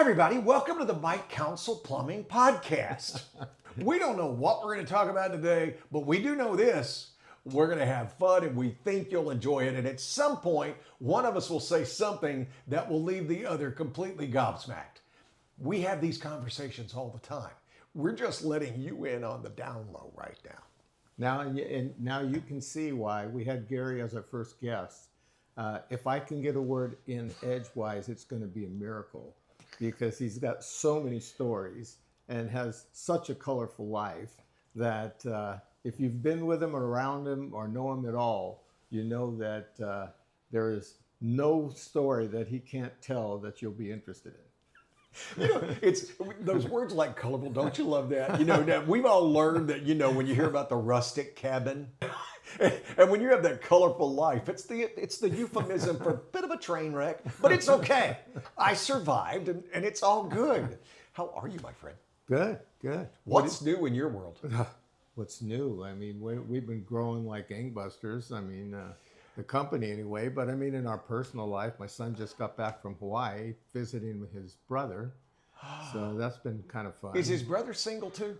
everybody. Welcome to the Mike Council Plumbing Podcast. We don't know what we're going to talk about today, but we do know this. We're going to have fun and we think you'll enjoy it. And at some point, one of us will say something that will leave the other completely gobsmacked. We have these conversations all the time. We're just letting you in on the down low right now. Now you can see why we had Gary as our first guest. If I can get a word in edgewise, it's going to be a miracle because he's got so many stories and has such a colorful life that if you've been with him or around him or know him at all, you know that there is no story that he can't tell that you'll be interested in. You know, it's those words like colorful. Don't you love that? You know, now we've all learned that, you know, when you hear about the rustic cabin and when you have that colorful life, it's the euphemism for a bit of a train wreck, but it's okay. I survived and it's all good. How are you, my friend? Good. What's new in your world? What's new? I mean, we've been growing like gangbusters. I mean, the company anyway, but I mean, in our personal life, my son just got back from Hawaii visiting with his brother. So that's been kind of fun. Is his brother single too?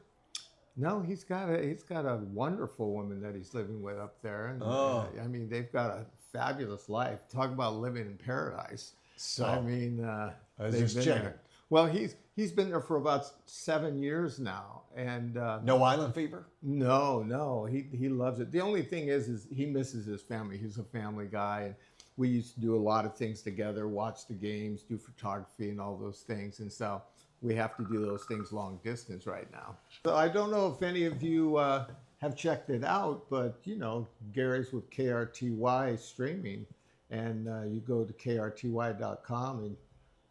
No, he's got a wonderful woman that he's living with up there. And, I mean, they've got a fabulous life. Talk about living in paradise. So I mean, I was they've just been checking. there. Well, he's been there for about 7 years now, and No island fever? no, he loves it. The only thing is he misses his family. He's a family guy, and we used to do a lot of things together, watch the games, do photography, and all those things. And so we have to do those things long distance right now. So I don't know if any of you have checked it out, but you know, Gary's with KRTY streaming, and you go to krty.com and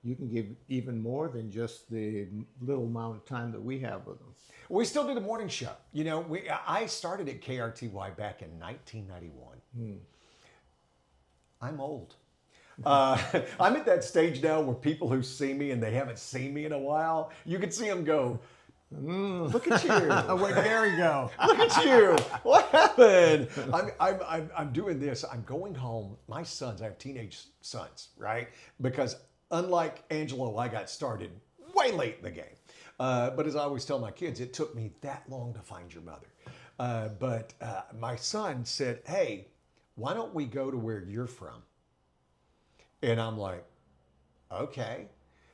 you can give even more than just the little amount of time that we have with them. We still do the morning show. You know, I started at KRTY back in 1991. I'm old. I'm at that stage now where people who see me and they haven't seen me in a while, you can see them go, look at you. Where'd Gary go? Look at you. What happened? I'm doing this. I'm going home. My sons, I have teenage sons, right? Because unlike Angelo, I got started way late in the game. But as I always tell my kids, it took me that long to find your mother. But my son said, hey, why don't we go to where you're from? And I'm like, okay.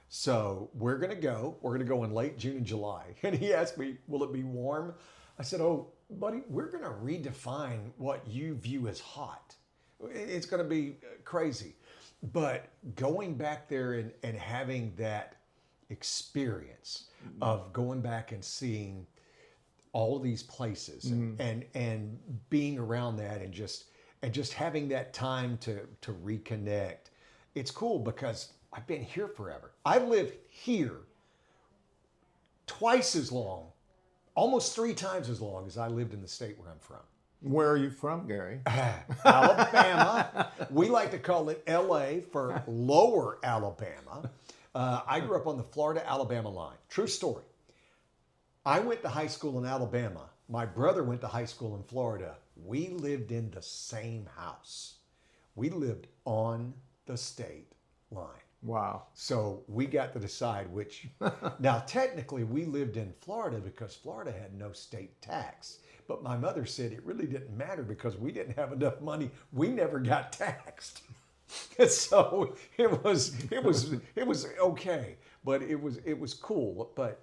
So we're going to go. We're going to go in late June and July. And he asked me, will it be warm? I said, oh, buddy, we're going to redefine what you view as hot. It's going to be crazy. But going back there and having that experience of going back and seeing all of these places and being around that and just having that time to reconnect, it's cool because I've been here forever. I've lived here twice as long, almost 3 times as long as I lived in the state where I'm from. Where are you from, Gary? Alabama. We like to call it LA for Lower Alabama. I grew up on the Florida-Alabama line. True story. I went to high school in Alabama. My brother went to high school in Florida. We lived in the same house. We lived on the state line. Wow. So we got to decide which. Now, technically, we lived in Florida because Florida had no state tax. But my mother said it really didn't matter because we didn't have enough money. We never got taxed. And so it was okay, but it was cool. But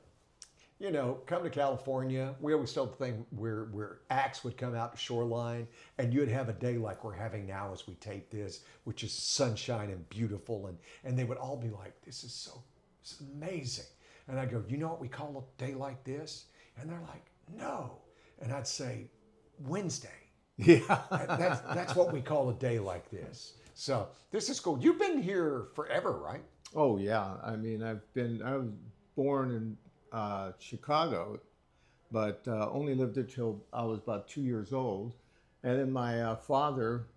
you know, come to California, we always told the thing where acts would come out to Shoreline, and you'd have a day like we're having now as we tape this, which is sunshine and beautiful, and they would all be like, it's amazing. And I go, you know what we call a day like this? And they're like, no. And I'd say, Wednesday. Yeah. That's what we call a day like this. So this is cool. You've been here forever, right? Oh yeah. I mean, I was born in Chicago, but only lived there till I was about 2 years old. And then my father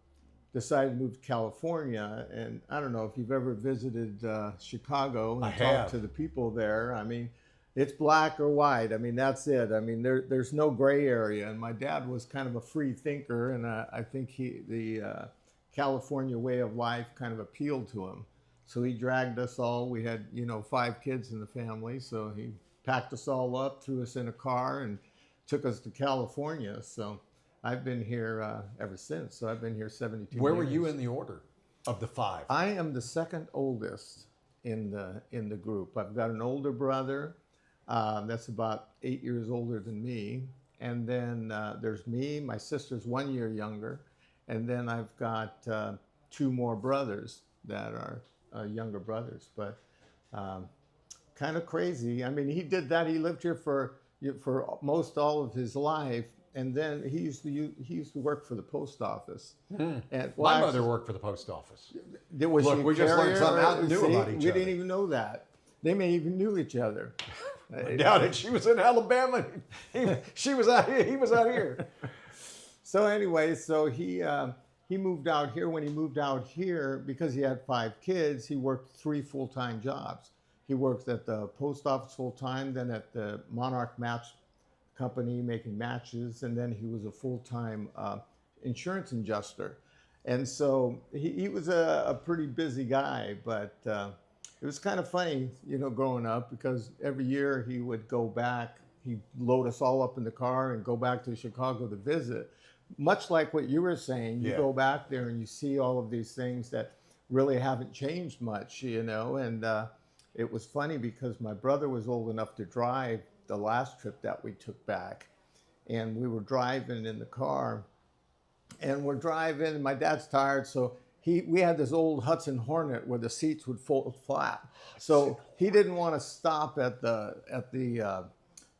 decided to move to California. And I don't know if you've ever visited Chicago and talked to the people there. I mean, it's black or white. I mean, that's it. I mean, there's no gray area. And my dad was kind of a free thinker, and I think the California way of life kind of appealed to him. So he dragged us all. We had, 5 kids in the family. So he packed us all up, threw us in a car, and took us to California. So I've been here ever since. So I've been here 72 Where years. were you in the order of the 5? I am the second oldest in the group. I've got an older brother that's about 8 years older than me. And then there's me, my sister's 1 year younger. And then I've got 2 more brothers that are younger brothers. But kind of crazy. I mean, he did that. He lived here for most all of his life. And then he used to work for the post office. And, My mother worked for the post office. Was Look, she we just learned carrier, something out or- new see, about each we other. didn't even know that. They may even knew each other. I doubt it. She was in Alabama. She was out here. He was out here. So anyway, so he moved out here. When he moved out here, because he had 5 kids, he worked 3 full-time jobs. He worked at the post office full-time, then at the Monarch Match Company making matches, and then he was a full-time insurance adjuster. And so he was a pretty busy guy, but it was kind of funny, growing up, because every year he would go back, he'd load us all up in the car and go back to Chicago to visit. Much like what you were saying, you go back there and you see all of these things that really haven't changed much, and it was funny because my brother was old enough to drive the last trip that we took back, and we were driving in the car, and we're driving, and my dad's tired, so we had this old Hudson Hornet where the seats would fold flat, so he didn't want to stop at the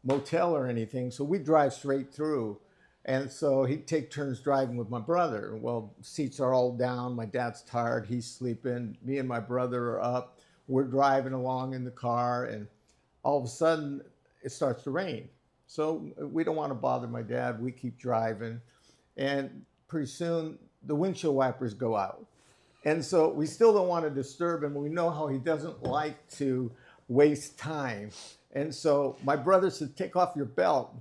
motel or anything, so we drive straight through. And so he'd take turns driving with my brother. Well, seats are all down. My dad's tired. He's sleeping. Me and my brother are up. We're driving along in the car, and all of a sudden it starts to rain. So we don't want to bother my dad. We keep driving. And pretty soon the windshield wipers go out. And so we still don't want to disturb him. We know how he doesn't like to waste time. And so my brother said, "Take off your belt."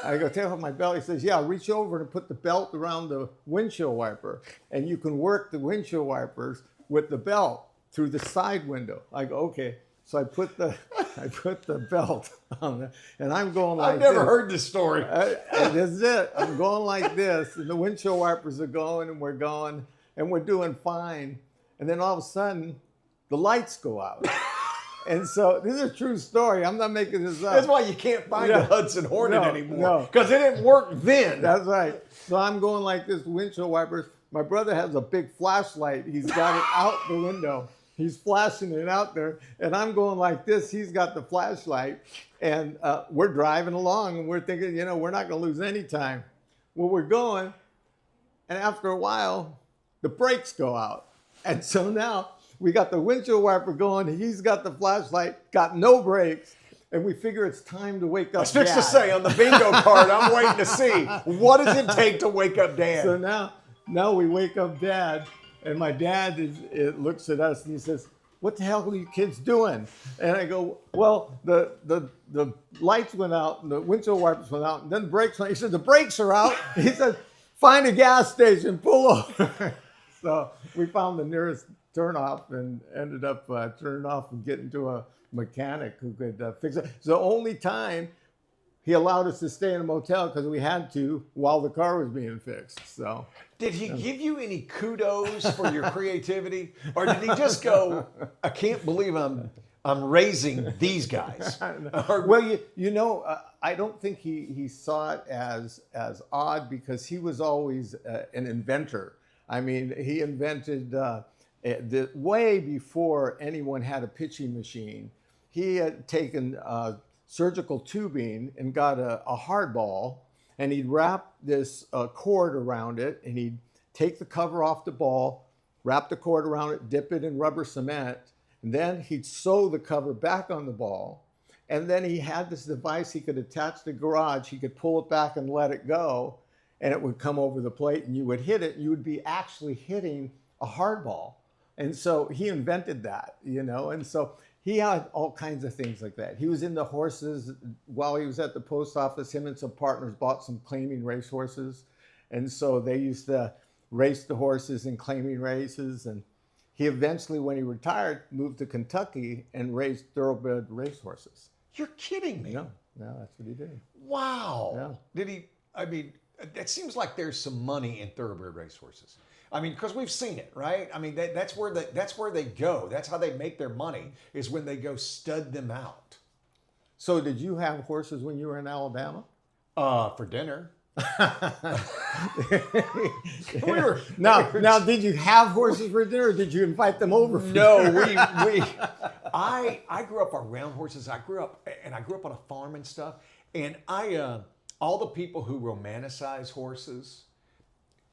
I go, "Take off my belt." He says, "Yeah, reach over and put the belt around the windshield wiper, and you can work the windshield wipers with the belt through the side window." I go, "Okay." So I put the belt on there, and I'm going like I've never this. heard this story. And this is it. I'm going like this, and the windshield wipers are going, and we're going, and we're doing fine. And then all of a sudden, the lights go out. And so this is a true story. I'm not making this up. That's why you can't find a Hudson Hornet No, anymore, because it didn't work then. That's right. So I'm going like this, windshield wipers. My brother has a big flashlight. He's got it out the window. He's flashing it out there. And I'm going like this. He's got the flashlight. And we're driving along, and we're thinking, we're not going to lose any time. Well, we're going. And after a while, the brakes go out. And so now we got the windshield wiper going. He's got the flashlight, got no brakes. And we figure it's time to wake up I was fixing to Dad. say on the bingo card, I'm waiting to see what does it take to wake up Dad. So now we wake up Dad, and my dad looks at us and he says, "What the hell are you kids doing?" And I go, "Well, the lights went out and the windshield wipers went out, and then the brakes went." He said, "The brakes are out." He said, "Find a gas station, pull over." So we found the nearest turnoff and ended up turning off and getting to a mechanic who could fix it. It's the only time he allowed us to stay in a motel, because we had to while the car was being fixed. So Did he give you any kudos for your creativity, or did he just go, "I can't believe I'm raising these guys"? Or- well, I don't think he saw it as odd, because he was always an inventor. I mean, he invented way before anyone had a pitching machine. He had taken surgical tubing and got a hard ball, and he'd wrap this cord around it, and he'd take the cover off the ball, wrap the cord around it, dip it in rubber cement, and then he'd sew the cover back on the ball. And then he had this device he could attach to the garage. He could pull it back and let it go, and it would come over the plate, and you would hit it, and you would be actually hitting a hard ball. And so he invented that, and so he had all kinds of things like that. He was into horses. While he was at the post office, him and some partners bought some claiming race horses. And so they used to race the horses in claiming races. And He eventually, when he retired, moved to Kentucky and raised thoroughbred racehorses. You're kidding me. No, that's what he did. Wow. Yeah. Did he? I mean, it seems like there's some money in thoroughbred racehorses. I mean, because we've seen it, right? I mean, that's where they go. That's how they make their money, is when they go stud them out. So, did you have horses when you were in Alabama? For dinner. we Now, did you have horses for dinner, or did you invite them over? No, I grew up around horses. I grew up on a farm and stuff. And all the people who romanticize horses,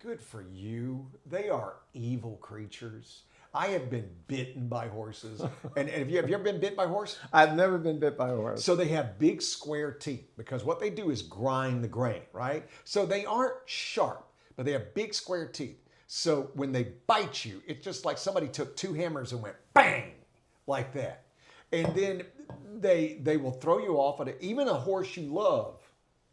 good for you. They are evil creatures. I have been bitten by horses. And have you ever been bit by a horse? I've never been bit by a horse. So they have big square teeth, because what they do is grind the grain, right? So they aren't sharp, but they have big square teeth. So when they bite you, it's just like somebody took two hammers and went bang, like that. And then they will throw you off at it. Even a horse you love.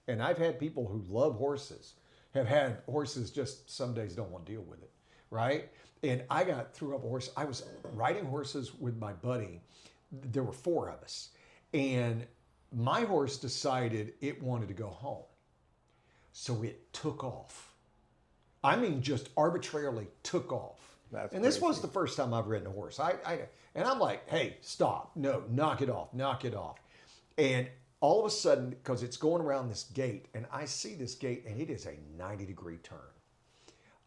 And I've had people who love horses have had horses just some days don't want to deal with it, right? And I threw up a horse. I was riding horses with my buddy. There were four of us. And my horse decided it wanted to go home. So it took off. I mean, just arbitrarily took off. That's and this crazy. was the first time I've ridden a horse. And I'm like, hey, stop. No, knock it off. Knock it off. And all of a sudden, because it's going around this gate, and I see this gate, and it is a 90-degree turn.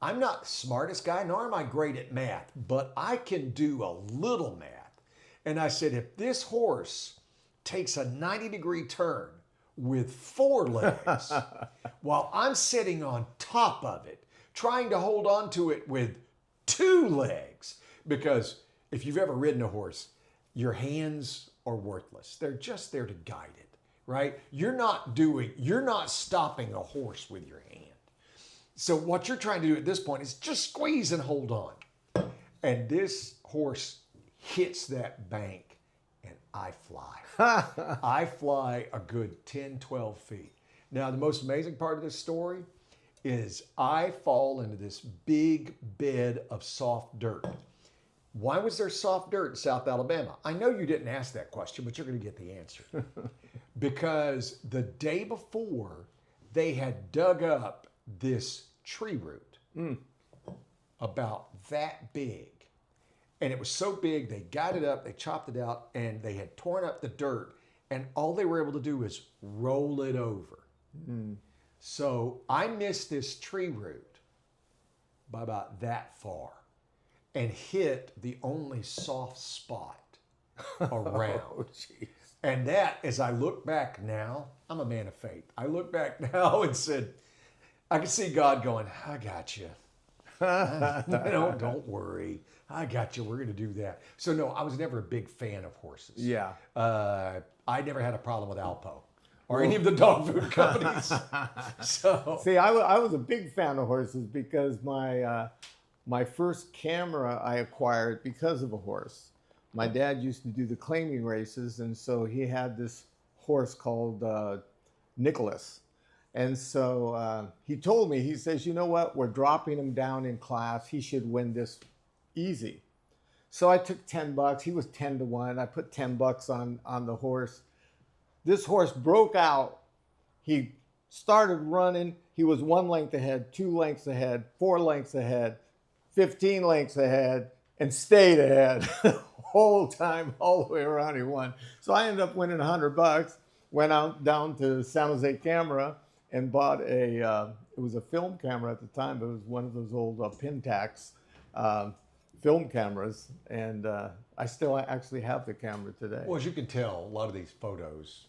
I'm not the smartest guy, nor am I great at math, but I can do a little math. And I said, if this horse takes a 90-degree turn with four legs, while I'm sitting on top of it, trying to hold on to it with two legs, because if you've ever ridden a horse, your hands are worthless. They're just there to guide it, right? You're not stopping a horse with your hand. So what you're trying to do at this point is just squeeze and hold on. And this horse hits that bank, and I fly. I fly a good 10, 12 feet. Now, the most amazing part of this story is I fall into this big bed of soft dirt. Why was there soft dirt in South Alabama? I know you didn't ask that question, but you're going to get the answer. Because the day before, they had dug up this tree root about that big. And it was so big, they got it up, they chopped it out, and they had torn up the dirt, and all they were able to do was roll it over. So I missed this tree root by about that far and hit the only soft spot around. Oh, jeez. And that, as I look back now, I'm a man of faith. I look back now and said, I can see God going, I got you. Don't worry. I got you. We're going to do that. So no, I was never a big fan of horses. Yeah. I never had a problem with Alpo or any of the dog food companies. So See, I was a big fan of horses because my first camera I acquired because of a horse. My dad used to do the claiming races, and so he had this horse called Nicholas. And so he told me, he says, you know what, we're dropping him down in class. He should win this easy. So I took $10. He was 10-1. I put $10 on the horse. This horse broke out. He started running. He was 1 length ahead, 2 lengths ahead, 4 lengths ahead, 15 lengths ahead, and stayed ahead the whole time, all the way around he won. So I ended up winning $100, went out down to San Jose Camera and bought it was a film camera at the time, but it was one of those old Pentax film cameras. And I still actually have the camera today. well, as you can tell, a lot of these photos,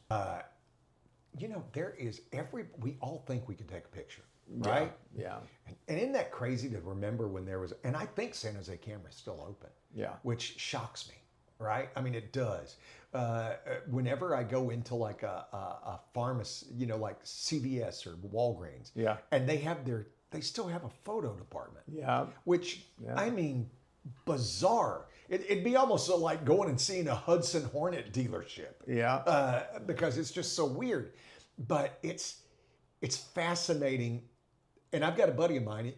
we all think we can take a picture, right? Yeah. And isn't that crazy to remember when there was, and I think San Jose Camera is still open. Yeah. Which shocks me, right? I mean, it does. Whenever I go into like a pharmacy, like CVS or Walgreens, Yeah. and they still have a photo department. Yeah. Which, Yeah. I mean, bizarre. It'd be almost like going and seeing a Hudson Hornet dealership. Yeah. Because it's just so weird. But it's fascinating. And I've got a buddy of mine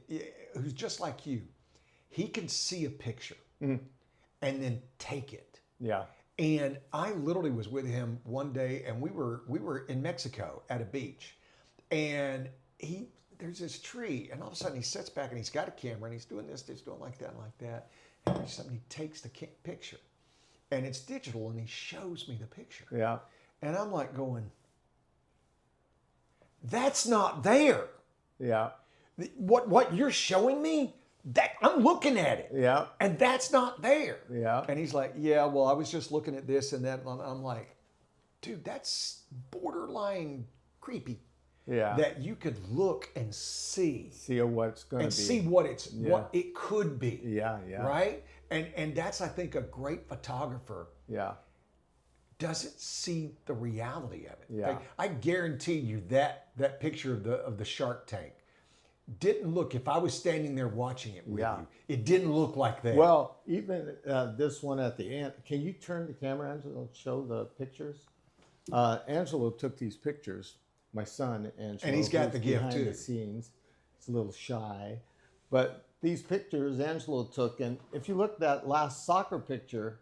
who's just like you. He can see a picture and then take it. Yeah. And I literally was with him one day, and we were in Mexico at a beach, and there's this tree, and all of a sudden he sits back and he's got a camera and he's doing this, he's doing like that, and there's something, he takes the picture, and it's digital, and he shows me the picture. Yeah. And I'm like going, that's not there. Yeah. What you're showing me, that I'm looking at it. Yeah. And that's not there. Yeah. And he's like, yeah, well, I was just looking at this and that. And I'm like, dude, that's borderline creepy. Yeah. That you could look and see what's going to be. and see what it could be. Yeah. Yeah. Right? And that's, I think, a great photographer Yeah. doesn't see the reality of it. Yeah. Like, I guarantee you that picture of the Shark Tank didn't look, if I was standing there watching it with you, it didn't look like that. Well, even this one at the end, can you turn the camera, Angelo, and show the pictures? Angelo took these pictures, my son, Angelo. And he's got the gift behind too. the scenes. He's a little shy. But these pictures Angelo took, and if you look at that last soccer picture,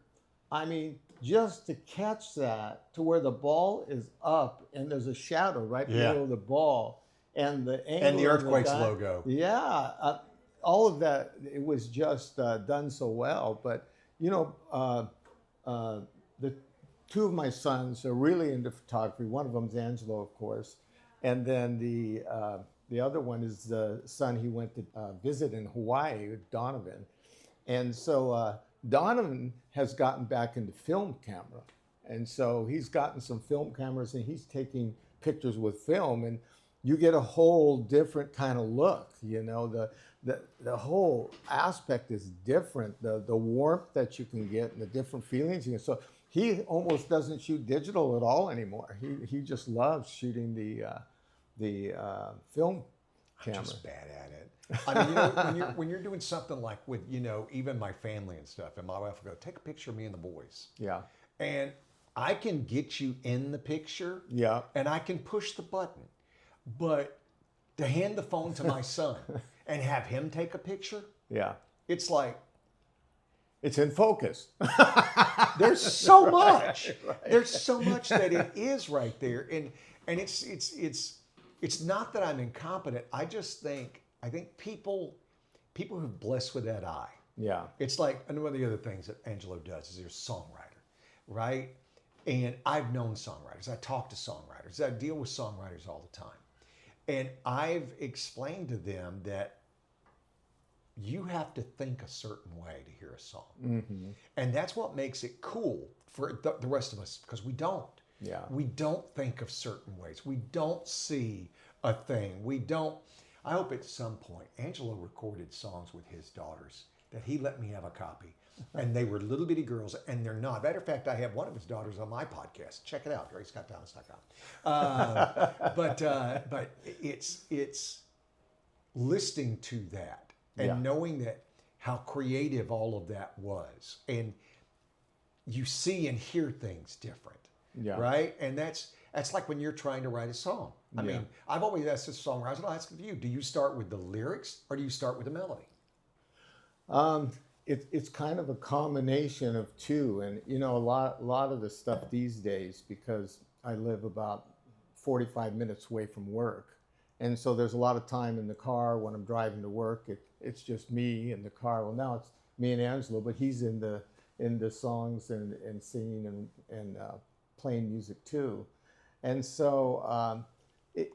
I mean, just to catch that to where the ball is up and there's a shadow right below the ball, and the angle and the of Earthquakes guy, logo. Yeah, all of that, it was just done so well. But you know, the two of my sons are really into photography. One of them's Angelo, of course, and then the other one is the son he went to visit in Hawaii, Donovan. And so Donovan has gotten back into film camera, and so he's gotten some film cameras and he's taking pictures with film, and you get a whole different kind of look. You know, the whole aspect is different. The warmth that you can get and the different feelings you get. So he almost doesn't shoot digital at all anymore. He just loves shooting the film camera. I'm just bad at it. I mean, you know, when you're doing something like with, you know, even my family and stuff, and my wife will go, take a picture of me and the boys. Yeah. And I can get you in the picture. Yeah. And I can push the button. But to hand the phone to my son and have him take a picture, Yeah. it's like, It's in focus. there's so much. Right. There's so much that it is right there. And it's not that I'm incompetent. I think people who've blessed with that eye. Yeah. It's like, and one of the other things that Angelo does is he's a songwriter, right? And I've known songwriters. I talk to songwriters. I deal with songwriters all the time. And I've explained to them that you have to think a certain way to hear a song. Mm-hmm. And that's what makes it cool for the rest of us, because we don't. Yeah. We don't think of certain ways. We don't see a thing. We don't. I hope at some point, Angelo recorded songs with his daughters that he let me have a copy. And they were little bitty girls, and they're not. Matter of fact, I have one of his daughters on my podcast. Check it out, GraceScottThomas.com. But it's listening to that and knowing that how creative all of that was, and you see and hear things different, right? And that's like when you're trying to write a song. I mean, I've always asked this songwriter, I'll ask you, do you start with the lyrics or do you start with the melody? It's kind of a combination of two, and you know, a lot of the stuff these days, because I live about 45 minutes away from work, and so there's a lot of time in the car when I'm driving to work. It's just me in the car. Well, now it's me and Angelo, but he's in the songs and singing and playing music too, and so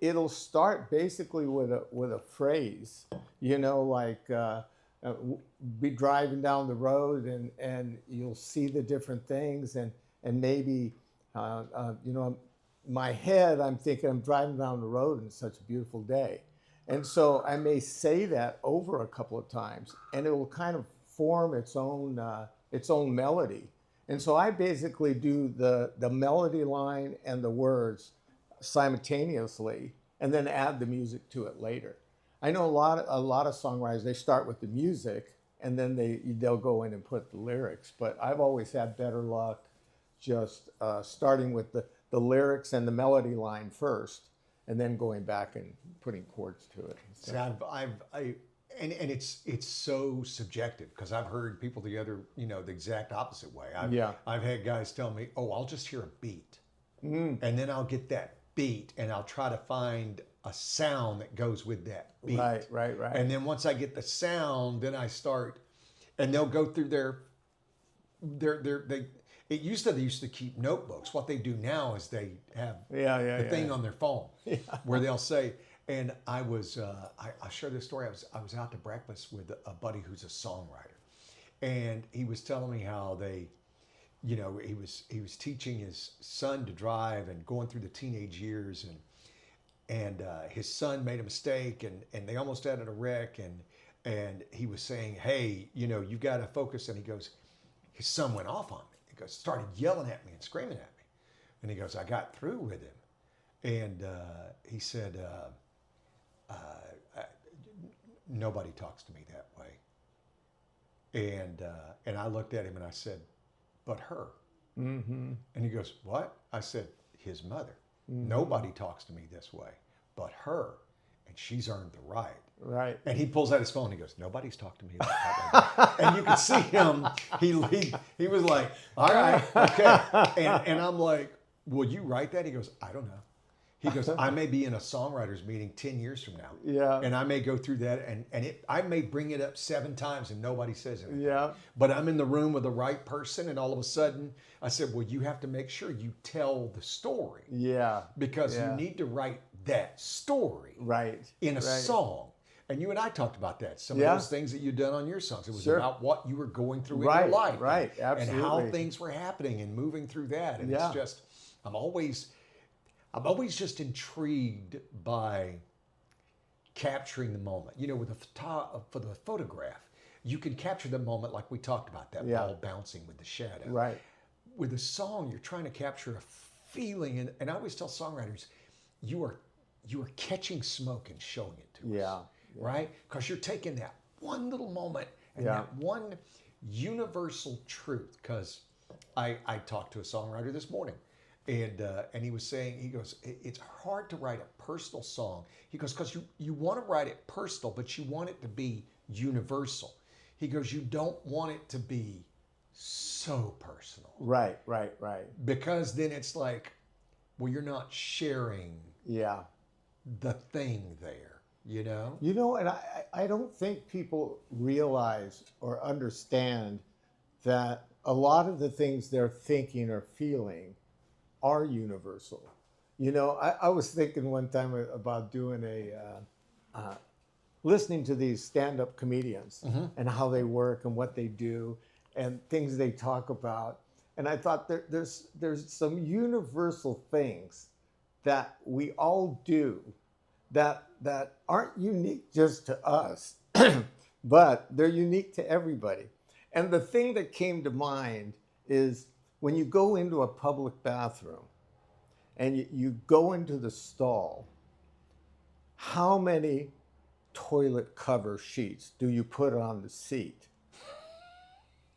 it'll start basically with a phrase, you know, like. Be driving down the road and you'll see the different things and maybe you know, my head, I'm thinking I'm driving down the road and it's such a beautiful day, and so I may say that over a couple of times and it will kind of form its own melody. And so I basically do the melody line and the words simultaneously and then add the music to it later. I know a lot of songwriters, they start with the music and then they'll go in and put the lyrics. But I've always had better luck just starting with the lyrics and the melody line first, and then going back and putting chords to it. So. See, and it's so subjective because I've heard people the exact opposite way. I've had guys tell me, "Oh, I'll just hear a beat, and then I'll get that beat, and I'll try to find a sound that goes with that beat. Right. And then once I get the sound, then I start, and they'll go through they they used to keep notebooks. What they do now is they have the thing on their phone where they'll say, and I'll share this story. I was out to breakfast with a buddy who's a songwriter, and he was telling me how he was teaching his son to drive and going through the teenage years, and his son made a mistake and they almost had a wreck, and he was saying, "Hey, you've got to focus." And his son went off on me. He goes, started yelling at me and screaming at me, and he goes, I got through with him, and he said, nobody talks to me that way, and I looked at him and I said, but her. And he goes, what? I said, his mother. Nobody talks to me this way but her, and she's earned the right. Right. And he pulls out his phone and he goes, nobody's talked to me like that way. And you can see him, he was like, all right, okay. And I'm like, will you write that? He goes, I don't know. He goes, I may be in a songwriters meeting 10 years from now. Yeah. And I may go through that and I may bring it up 7 times and nobody says anything. Yeah. But I'm in the room with the right person, and all of a sudden I said, well, you have to make sure you tell the story. Yeah. Because you need to write that story in a song. And you and I talked about that. Some of those things that you've done on your songs. It was about what you were going through in your life. Right, absolutely. And how things were happening and moving through that. And it's just, I'm always just intrigued by capturing the moment. With for the photograph, you can capture the moment like we talked about, that ball bouncing with the shadow. Right. With a song, you're trying to capture a feeling. And I always tell songwriters, you are catching smoke and showing it to us. Right? Because you're taking that one little moment and that one universal truth. Because I talked to a songwriter this morning, and he was saying, he goes, it's hard to write a personal song. He goes, because you want to write it personal, but you want it to be universal. He goes, you don't want it to be so personal. Right. Because then it's like, well, you're not sharing the thing there. And I don't think people realize or understand that a lot of the things they're thinking or feeling are universal. I was thinking one time about doing listening to these stand-up comedians and how they work and what they do and things they talk about. And I thought there's some universal things that we all do that aren't unique just to us, but they're unique to everybody. And the thing that came to mind is when you go into a public bathroom and you go into the stall, how many toilet cover sheets do you put on the seat?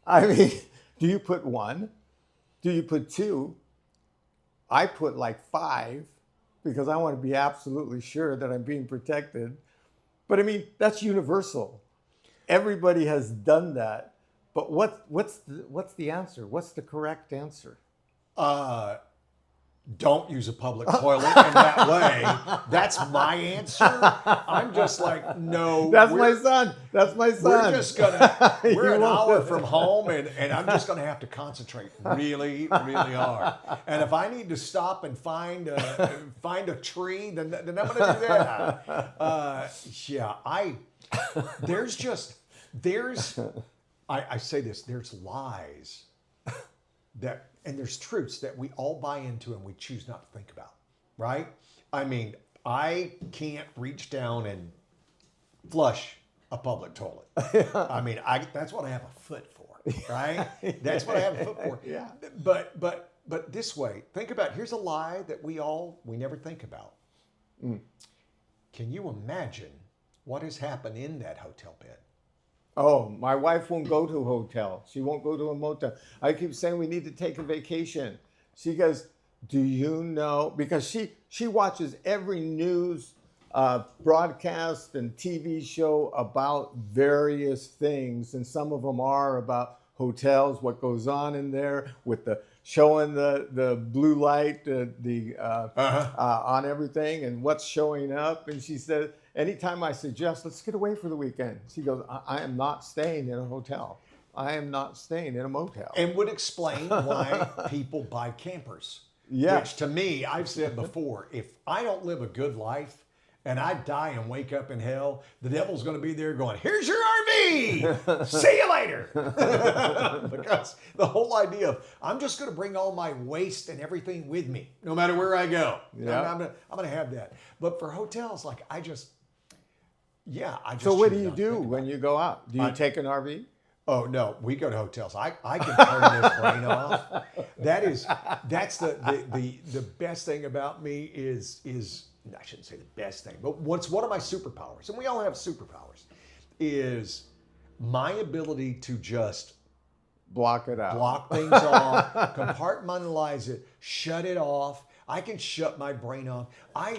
I mean, do you put 1? Do you put 2? I put like 5. Because I want to be absolutely sure that I'm being protected. But I mean, that's universal. Everybody has done that. But what's the answer? What's the correct answer? Don't use a public toilet in that way. That's my answer. I'm just like, no. That's my son. We're just gonna. We're an hour from home, and I'm just gonna have to concentrate really, really hard. And if I need to stop and find a tree, then I'm gonna do that. I say this. There's lies that. And there's truths that we all buy into and we choose not to think about, right? I mean, I can't reach down and flush a public toilet. I mean, that's what I have a foot for, right? That's what I have a foot for. Yeah. But this way, think about, here's a lie that we never think about. Can you imagine what has happened in that hotel bed? Oh, my wife won't go to a hotel. She won't go to a motel. I keep saying we need to take a vacation. She goes, do you know? Because she watches every news broadcast and TV show about various things, and some of them are about hotels, what goes on in there with the showing the blue light on everything and what's showing up. And she said, anytime I suggest, let's get away for the weekend, she goes, I am not staying in a hotel. I am not staying in a motel. And would explain why people buy campers. Yeah. Which to me, I've said before, if I don't live a good life and I die and wake up in hell, the devil's going to be there going, here's your RV. See you later. Because the whole idea of, I'm just going to bring all my waste and everything with me, no matter where I go. Yeah. I'm going to have that. But for hotels, like I just So what do choose you not to do think about when you go out? Do you take an RV? Oh no, we go to hotels. I can turn this brain off. That's the best thing about me is I shouldn't say the best thing, but what's one of my superpowers, and we all have superpowers, is my ability to just Block it out. block things off, compartmentalize it, shut it off. I can shut my brain off. I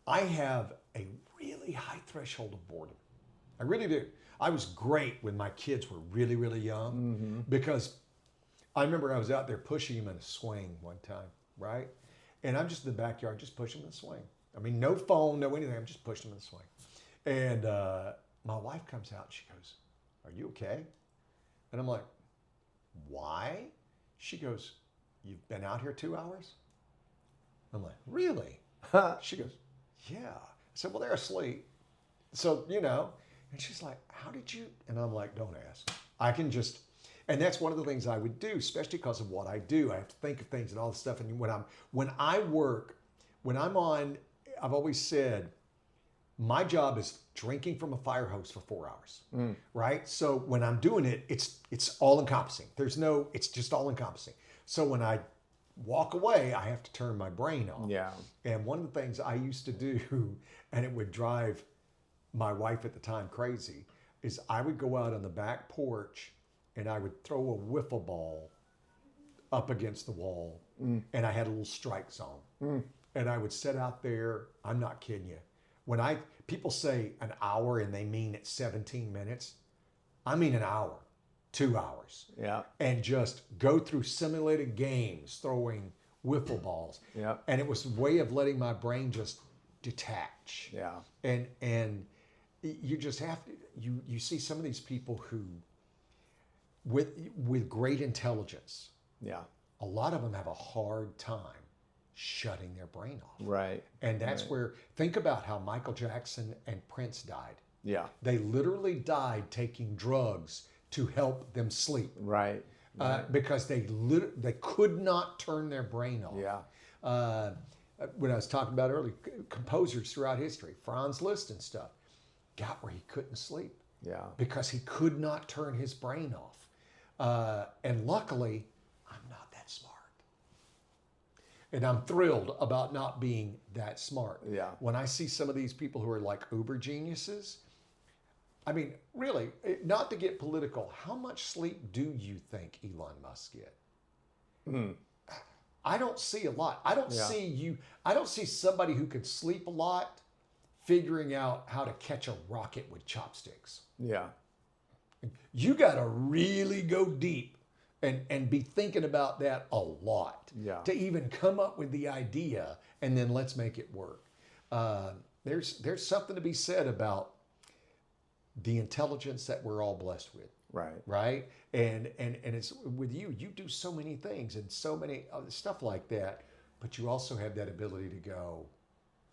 have a really high threshold of boredom. I really do. I was great when my kids were really, really young because I remember I was out there pushing him in a swing one time, right? And I'm just in the backyard, just pushing him in the swing. I mean, no phone, no anything. I'm just pushing him in the swing. And my wife comes out and she goes, "Are you okay?" And I'm like, "Why?" She goes, "You've been out here 2 hours?" I'm like, "Really?" She goes, "Yeah." I said, "Well, they're asleep." So, and she's like, "How did you?" And I'm like, "Don't ask. I can just," and that's one of the things I would do, especially because of what I do. I have to think of things and all this stuff. And when I work, when I'm on, I've always said, my job is drinking from a fire hose for 4 hours, right? So when I'm doing it, it's all encompassing. It's just all encompassing. So when I walk away, I have to turn my brain off. Yeah. And one of the things I used to do, and it would drive my wife at the time crazy, is I would go out on the back porch and I would throw a wiffle ball up against the wall, and I had a little strike zone. And I would sit out there, I'm not kidding you. When people say an hour and they mean it's 17 minutes, I mean an hour, 2 hours. Yeah. And just go through simulated games, throwing wiffle balls. Yeah. And it was a way of letting my brain just detach. Yeah. And you just have to, you see some of these people who, with great intelligence, Yeah. a lot of them have a hard time shutting their brain off. Right. And that's where, think about how Michael Jackson and Prince died. Yeah. They literally died taking drugs to help them sleep. Right. Because they could not turn their brain off. Yeah. When I was talking about earlier, composers throughout history, Franz Liszt and stuff, got where he couldn't sleep Yeah. because he could not turn his brain off. And luckily, I'm not that smart. And I'm thrilled about not being that smart. Yeah. When I see some of these people who are like uber geniuses, I mean, really, not to get political, how much sleep do you think Elon Musk get? I don't see a lot. I don't see somebody who can sleep a lot figuring out how to catch a rocket with chopsticks. Yeah. You got to really go deep and be thinking about that a lot to even come up with the idea, and then let's make it work. There's something to be said about the intelligence that we're all blessed with. Right. And it's with you do so many things and so many other stuff like that, but you also have that ability to go,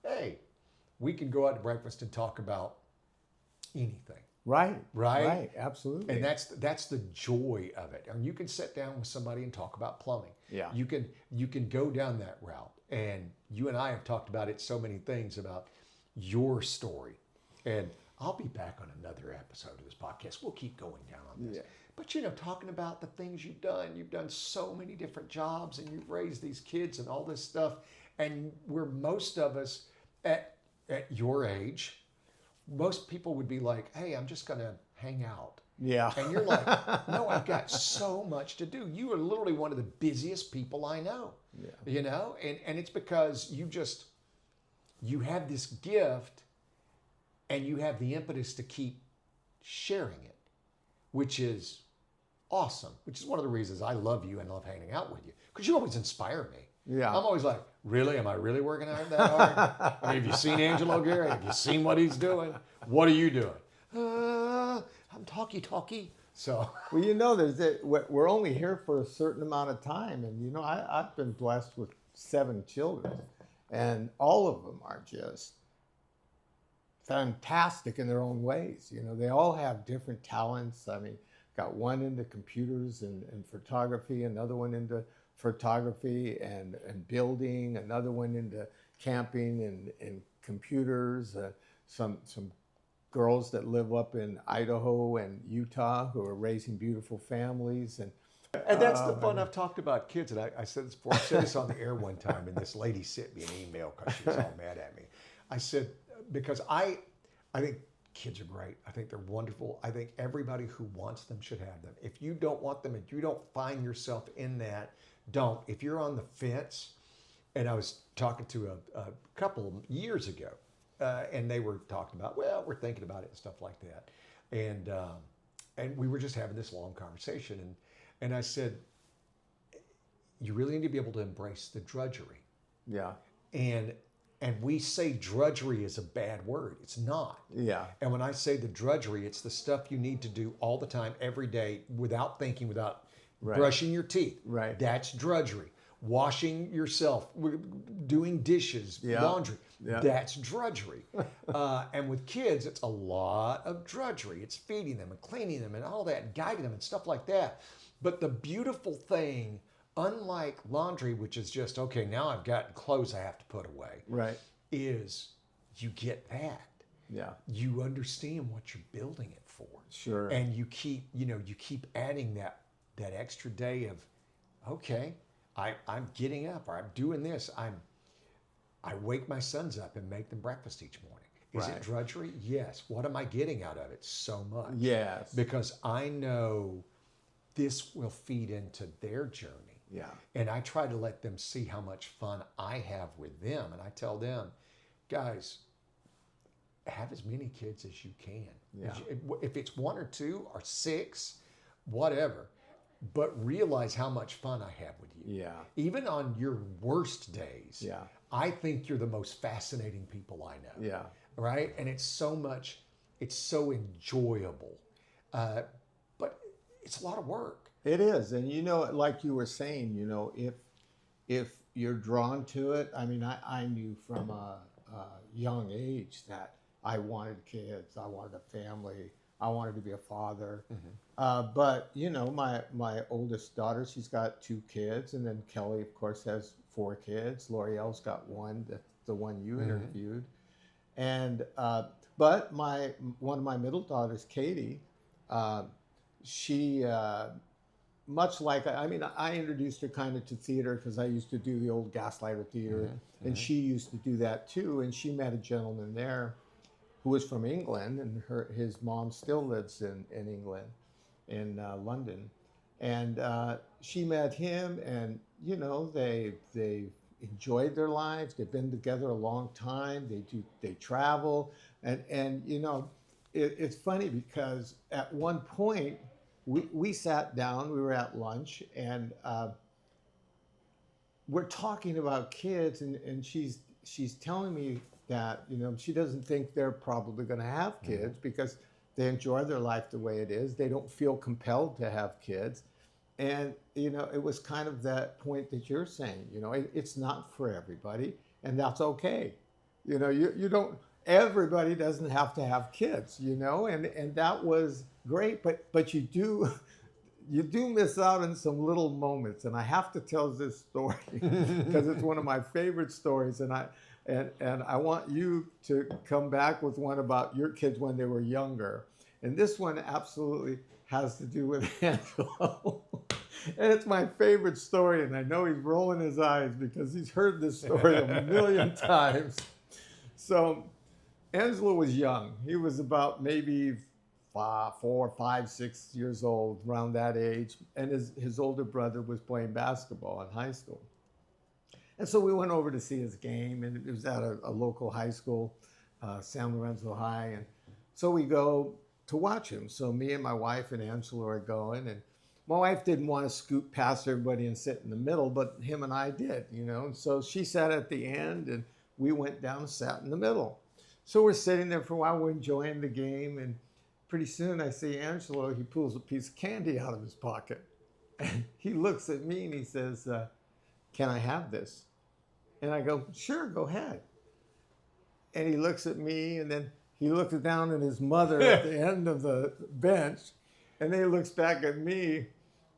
hey, we can go out to breakfast and talk about anything. Right. Absolutely. And that's the joy of it. And you can sit down with somebody and talk about plumbing. Yeah. You can go down that route. And you and I have talked about it so many things about your story. And I'll be back on another episode of this podcast. We'll keep going down on this. Yeah. But talking about the things you've done so many different jobs and you've raised these kids and all this stuff. And where most of us at your age, most people would be like, hey, I'm just going to hang out. Yeah. And you're like, no, I've got so much to do. You are literally one of the busiest people I know. Yeah. And it's because you have this gift and you have the impetus to keep sharing it, which is awesome, which is one of the reasons I love you and love hanging out with you, because you always inspire me. Yeah. I'm always like, really? Am I really working out that hard? I mean, have you seen Angelo Gary? Have you seen what he's doing? What are you doing? I'm talky. So, Well, we're only here for a certain amount of time, and I've been blessed with 7 children, and all of them are just fantastic in their own ways. They all have different talents. I mean, got one into computers and photography, another one into photography and building, another one into camping and computers, some girls that live up in Idaho and Utah who are raising beautiful families. And that's the fun. I've talked about kids, and I said this before. I said this on the air one time, and this lady sent me an email because she was all mad at me. I said, because I think kids are great. I think they're wonderful. I think everybody who wants them should have them. If you don't want them, if you don't find yourself in that, don't. If you're on the fence, and I was talking to a couple years ago, and they were talking about, well, we're thinking about it and stuff like that. And we were just having this long conversation. And I said, you really need to be able to embrace the drudgery. yeah, And we say drudgery is a bad word. It's not. yeah, And when I say the drudgery, it's the stuff you need to do all the time, every day, without thinking, without brushing your teeth. Right. That's drudgery. Washing yourself, doing dishes, laundry. Yeah. That's drudgery. And with kids, it's a lot of drudgery. It's feeding them and cleaning them and all that, and guiding them and stuff like that. But the beautiful thing, unlike laundry, which is just, okay, now I've got clothes I have to put away, right, is you get that. yeah, You understand what you're building it for. sure, And you keep adding that extra day of, okay, I'm getting up, or I'm doing this. I wake my sons up and make them breakfast each morning. Is it Right. drudgery? Yes. What am I getting out of it? So much. yes, Because I know this will feed into their journey. yeah, And I try to let them see how much fun I have with them. And I tell them, guys, have as many kids as you can. Yeah. If it's 1 or 2 or 6, whatever. But realize how much fun I have with you. yeah, Even on your worst days, yeah, I think you're the most fascinating people I know. yeah, Right? And it's so enjoyable. But it's a lot of work. it is. And like you were saying, if you're drawn to it, I mean, I knew from a young age that I wanted kids, I wanted a family, I wanted to be a father. But my oldest daughter, she's got 2 kids, and then Kelly, of course, has 4 kids. L'Oreal's got 1, the one you interviewed, and but one of my middle daughters, Katie, she much like, I mean, I introduced her kind of to theater because I used to do the old Gaslighter Theater, and she used to do that too. And she met a gentleman there who was from England, and his mom still lives in England, in London. And she met him, and they enjoyed their lives. They've been together a long time. They travel, and it's funny because at one point we sat down. We were at lunch, and we're talking about kids, and she's telling me that she doesn't think they're probably going to have kids because they enjoy their life the way it is. They don't feel compelled to have kids. And it was kind of that point that you're saying, it's not for everybody, and that's okay. You don't, everybody doesn't have to have kids, and that was great, but you do miss out on some little moments. And I have to tell this story because it's one of my favorite stories, and I want you to come back with one about your kids when they were younger. And this one absolutely has to do with Angelo. And it's my favorite story, and I know he's rolling his eyes because he's heard this story a million times. So Angelo was young. He was about maybe 4, 5, 6 years old, around that age. And his older brother was playing basketball in high school. And so we went over to see his game, and it was at a local high school, San Lorenzo High. And so we go to watch him. So me and my wife and Angela are going, and my wife didn't want to scoot past everybody and sit in the middle, but him and I did, you know. And so she sat at the end, and we went down and sat in the middle. So we're sitting there for a while, we're enjoying the game, and pretty soon I see Angelo, he pulls a piece of candy out of his pocket. And he looks at me and he says, can I have this? And I go, sure, go ahead. And he looks at me, and then he looks down at his mother at the end of the bench, and then he looks back at me,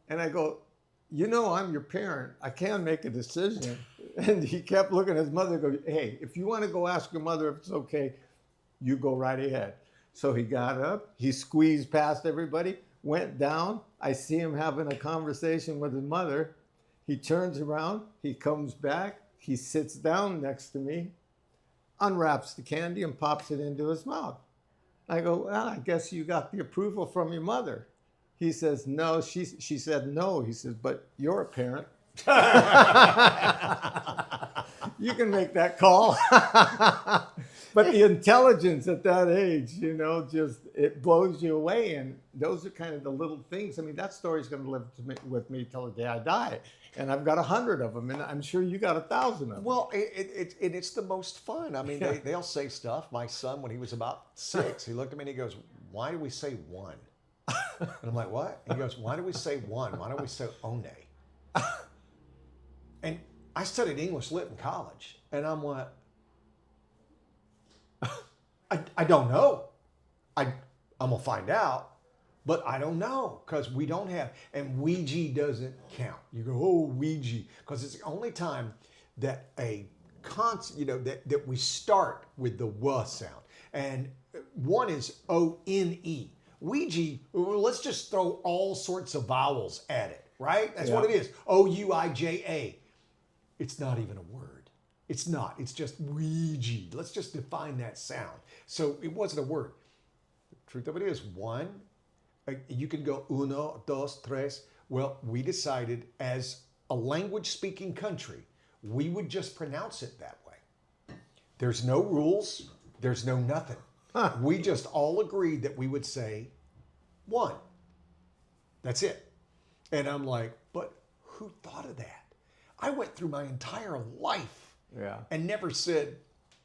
and I go, you know, I'm your parent. I can't make a decision. And he kept looking at his mother and go, hey, if you want to go ask your mother if it's okay, you go right ahead. So he got up, he squeezed past everybody, went down. I see him having a conversation with his mother. He turns around, he comes back, he sits down next to me, unwraps the candy and pops it into his mouth. I go, well, I guess you got the approval from your mother. He says, no. She said, no. He says, but you're a parent. You can make that call. But the intelligence at that age, you know, just, it blows you away. And those are kind of the little things. I mean, that story's going to live with me till the day I die. And I've got 100 of them, and I'm sure you got 1,000 of them. Well, it's the most fun. I mean, they'll say stuff. My son, when he was about 6, he looked at me and he goes, why do we say one? And I'm like, what? And he goes, why do we say one? Why don't we say one? And I studied English Lit in college, and I'm like, I don't know. I'm going to find out, but I don't know, because we don't have, and Ouija doesn't count. You go, oh, Ouija, because it's the only time that that we start with the W sound. And one is O-N-E. Ouija, let's just throw all sorts of vowels at it, right? That's what it is. O-U-I-J-A. It's not even a word. It's not. It's just Ouija. Let's just define that sound. So it wasn't a word. The truth of it is, one, you can go uno, dos, tres. Well, we decided as a language-speaking country, we would just pronounce it that way. There's no rules. There's no nothing. We just all agreed that we would say one. That's it. And I'm like, but who thought of that? I went through my entire life and never said,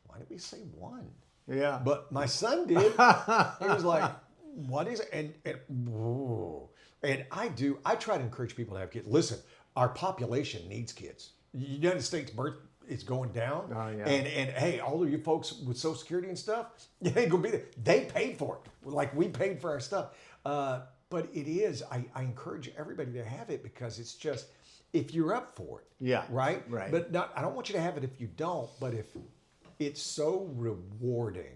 why did we say one? Yeah. But my son did. He was like, what is it? And I try to encourage people to have kids. Listen, our population needs kids. The United States birth is going down. Oh, yeah. And hey, all of you folks with Social Security and stuff, you ain't gonna be there. They paid for it, like we paid for our stuff. But it is, I encourage everybody to have it, because it's just, if you're up for it. Yeah. Right? Right. But I don't want you to have it if you don't, but if it's so rewarding.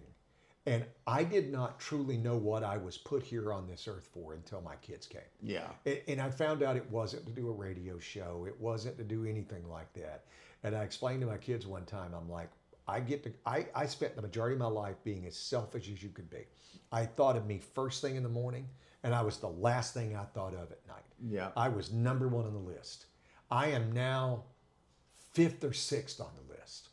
And I did not truly know what I was put here on this earth for until my kids came. Yeah. And I found out it wasn't to do a radio show. It wasn't to do anything like that. And I explained to my kids one time, I'm like, I spent the majority of my life being as selfish as you could be. I thought of me first thing in the morning, and I was the last thing I thought of at night. Yeah. I was number one on the list. I am now 5th or 6th on the list.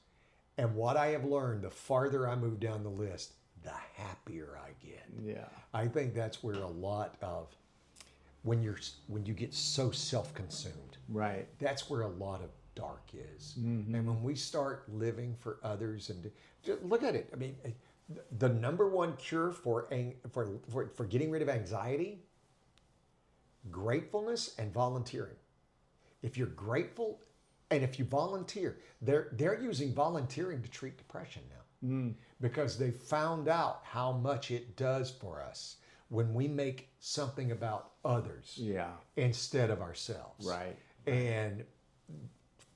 And what I have learned, the farther I move down the list, the happier I get. Yeah. I think that's where a lot of, when you get so self-consumed, Right. that's where a lot of dark is. Mm-hmm. And when we start living for others, and just look at it. I mean, the number one cure for getting rid of anxiety, gratefulness and volunteering. If you're grateful and if you volunteer, they're using volunteering to treat depression now, because they found out how much it does for us when we make something about others instead of ourselves. Right. And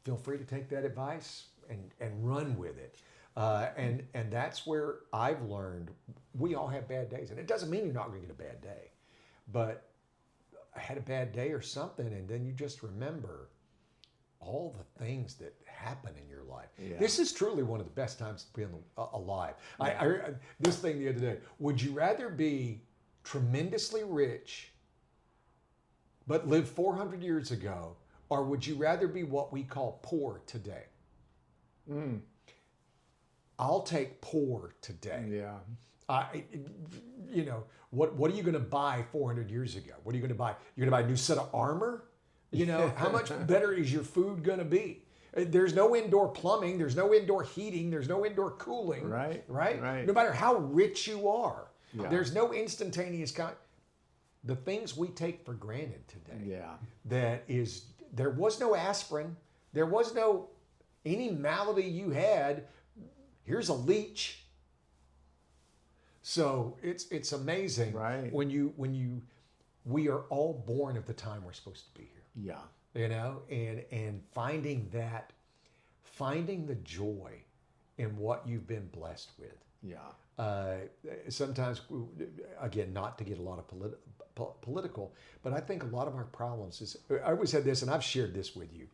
feel free to take that advice and run with it. And that's where I've learned we all have bad days. And it doesn't mean you're not going to get a bad day. But I had a bad day or something, and then you just remember all the things that happen in your life. Yeah. This is truly one of the best times to be alive. Yeah. I this thing the other day, would you rather be tremendously rich but live 400 years ago, or would you rather be what we call poor today? I'll take poor today. Yeah. You know, what are you going to buy 400 years ago? What are you going to buy? You're going to buy a new set of armor? You know, how much better is your food going to be? There's no indoor plumbing. There's no indoor heating. There's no indoor cooling. Right. No matter how rich you are, Yeah. there's no instantaneous the things we take for granted today. Yeah. There was no aspirin. There was no any malady you had. Here's a leech. So it's amazing. Right. We are all born at the time we're supposed to be here. Yeah. You know, and finding the joy in what you've been blessed with. Yeah. Sometimes, again, not to get a lot of political, but I think a lot of our problems is, I always said this, and I've shared this with you.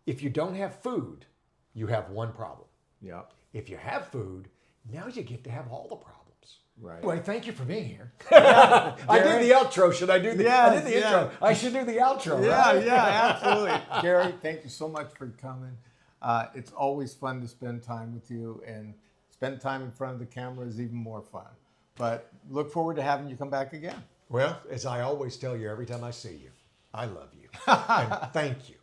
If you don't have food, you have one problem. Yeah. If you have food, now you get to have all the problems. Right. Anyway, thank you for being here. I did the outro. Should I do the? I did the intro. I should do the outro. Yeah, right? yeah, absolutely. Gary, thank you so much for coming. It's always fun to spend time with you, and spend time in front of the camera is even more fun. But look forward to having you come back again. Well, as I always tell you every time I see you, I love you. And thank you.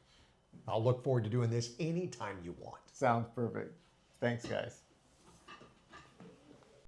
I'll look forward to doing this anytime you want. Sounds perfect. Thanks, guys.